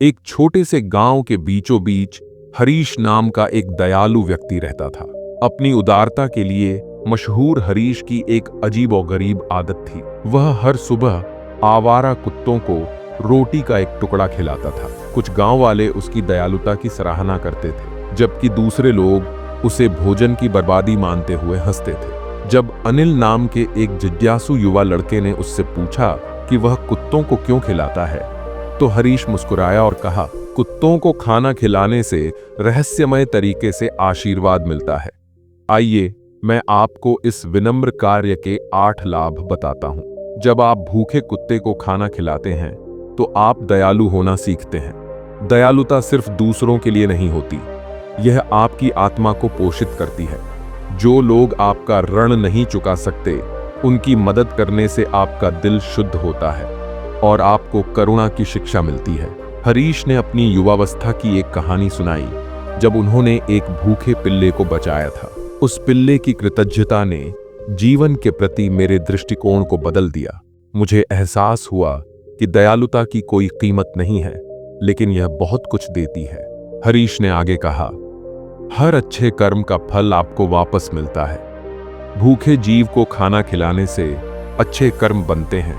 एक छोटे से गांव के बीचों बीच हरीश नाम का एक दयालु व्यक्ति रहता था। अपनी उदारता के लिए मशहूर हरीश की एक अजीबोगरीब आदत थी। वह हर सुबह आवारा कुत्तों को रोटी का एक टुकड़ा खिलाता था। कुछ गांव वाले उसकी दयालुता की सराहना करते थे, जबकि दूसरे लोग उसे भोजन की बर्बादी मानते हुए हंसते थे। जब अनिल नाम के एक जिज्ञासु युवा लड़के ने उससे पूछा कि वह कुत्तों को क्यों खिलाता है, तो हरीश मुस्कुराया और कहा, कुत्तों को खाना खिलाने से रहस्यमय तरीके से आशीर्वाद मिलता है। आइए मैं आपको इस विनम्र कार्य के 8 लाभ बताता हूं। जब आप भूखे कुत्ते को खाना खिलाते हैं तो आप दयालु होना सीखते हैं। दयालुता सिर्फ दूसरों के लिए नहीं होती, यह आपकी आत्मा को पोषित करती है। जो लोग आपका ऋण नहीं चुका सकते, उनकी मदद करने से आपका दिल शुद्ध होता है और आपको करुणा की शिक्षा मिलती है। हरीश ने अपनी युवावस्था की एक कहानी सुनाई जब उन्होंने एक भूखे पिल्ले को बचाया था। उस पिल्ले की कृतज्ञता ने जीवन के प्रति मेरे दृष्टिकोण को बदल दिया। मुझे एहसास हुआ कि दयालुता की कोई कीमत नहीं है, लेकिन यह बहुत कुछ देती है। हरीश ने आगे कहा, हर अच्छे कर्म का फल आपको वापस मिलता है। भूखे जीव को खाना खिलाने से अच्छे कर्म बनते हैं,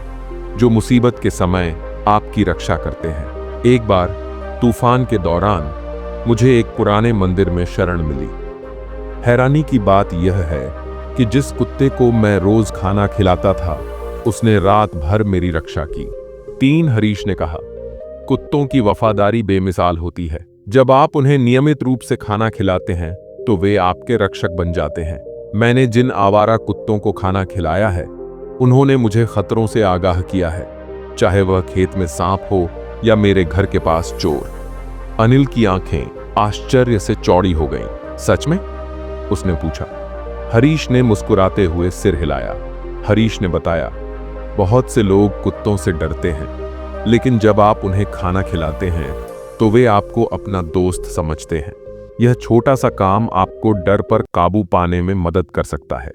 जो मुसीबत के समय आपकी रक्षा करते हैं। एक बार तूफान के दौरान मुझे एक पुराने मंदिर में शरण मिली। हैरानी की बात यह है कि जिस कुत्ते को मैं रोज खाना खिलाता था, उसने रात भर मेरी रक्षा की। 3 हरीश ने कहा, कुत्तों की वफादारी बेमिसाल होती है। जब आप उन्हें नियमित रूप से खाना खिलाते हैं तो वे आपके रक्षक बन जाते हैं। मैंने जिन आवारा कुत्तों को खाना खिलाया है, उन्होंने मुझे खतरों से आगाह किया है, चाहे वह खेत में सांप हो या मेरे घर के पास चोर। अनिल की आंखें आश्चर्य से चौड़ी हो गईं। सच में? उसने पूछा। हरीश ने मुस्कुराते हुए सिर हिलाया। हरीश ने बताया, बहुत से लोग कुत्तों से डरते हैं, लेकिन जब आप उन्हें खाना खिलाते हैं तो वे आपको अपना दोस्त समझते हैं। यह छोटा सा काम आपको डर पर काबू पाने में मदद कर सकता है।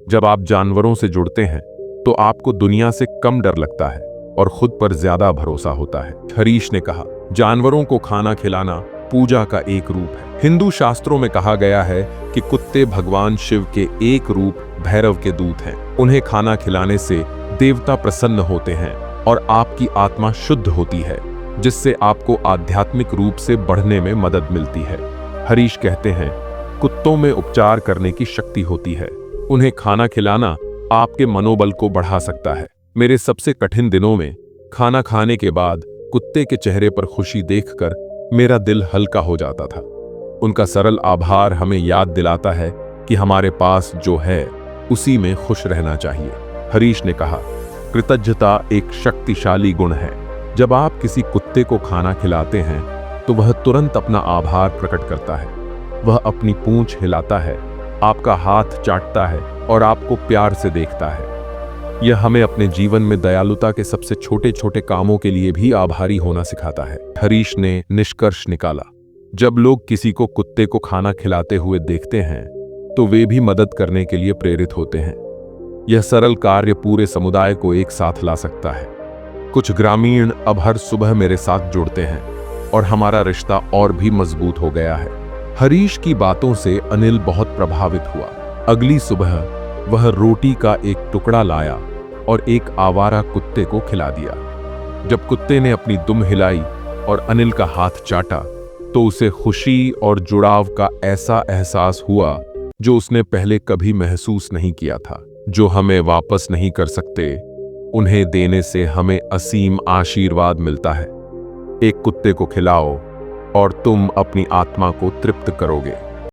जब आप जानवरों से जुड़ते हैं तो आपको दुनिया से कम डर लगता है और खुद पर ज्यादा भरोसा होता है। हरीश ने कहा, जानवरों को खाना खिलाना पूजा का एक रूप है। हिंदू शास्त्रों में कहा गया है कि कुत्ते भगवान शिव के एक रूप भैरव के दूत हैं। उन्हें खाना खिलाने से देवता प्रसन्न होते हैं और आपकी आत्मा शुद्ध होती है, जिससे आपको आध्यात्मिक रूप से बढ़ने में मदद मिलती है। हरीश कहते हैं, कुत्तों में उपचार करने की शक्ति होती है। उन्हें खाना खिलाना आपके मनोबल को बढ़ा सकता है। मेरे सबसे कठिन दिनों में खाना खाने के बाद कुत्ते के चेहरे पर खुशी देखकर मेरा दिल हल्का हो जाता था। उनका सरल आभार हमें याद दिलाता है कि हमारे पास जो है उसी में खुश रहना चाहिए। हरीश ने कहा, कृतज्ञता एक शक्तिशाली गुण है। जब आप किसी कुत्ते को खाना खिलाते हैं तो वह तुरंत अपना आभार प्रकट करता है। वह अपनी पूंछ हिलाता है, आपका हाथ चाटता है और आपको प्यार से देखता है। यह हमें अपने जीवन में दयालुता के सबसे छोटे छोटे कामों के लिए भी आभारी होना सिखाता है। हरीश ने निष्कर्ष निकाला, जब लोग किसी को कुत्ते को खाना खिलाते हुए देखते हैं तो वे भी मदद करने के लिए प्रेरित होते हैं। यह सरल कार्य पूरे समुदाय को एक साथ ला सकता है। कुछ ग्रामीण अब हर सुबह मेरे साथ जुड़ते हैं और हमारा रिश्ता और भी मजबूत हो गया है। हरीश की बातों से अनिल बहुत प्रभावित हुआ। अगली सुबह वह रोटी का एक टुकड़ा लाया और एक आवारा कुत्ते को खिला दिया। जब कुत्ते ने अपनी दुम हिलाई और अनिल का हाथ चाटा तो उसे खुशी और जुड़ाव का ऐसा एहसास हुआ जो उसने पहले कभी महसूस नहीं किया था। जो हमें वापस नहीं कर सकते, उन्हें देने से हमें असीम आशीर्वाद मिलता है। एक कुत्ते को खिलाओ और तुम अपनी आत्मा को तृप्त करोगे।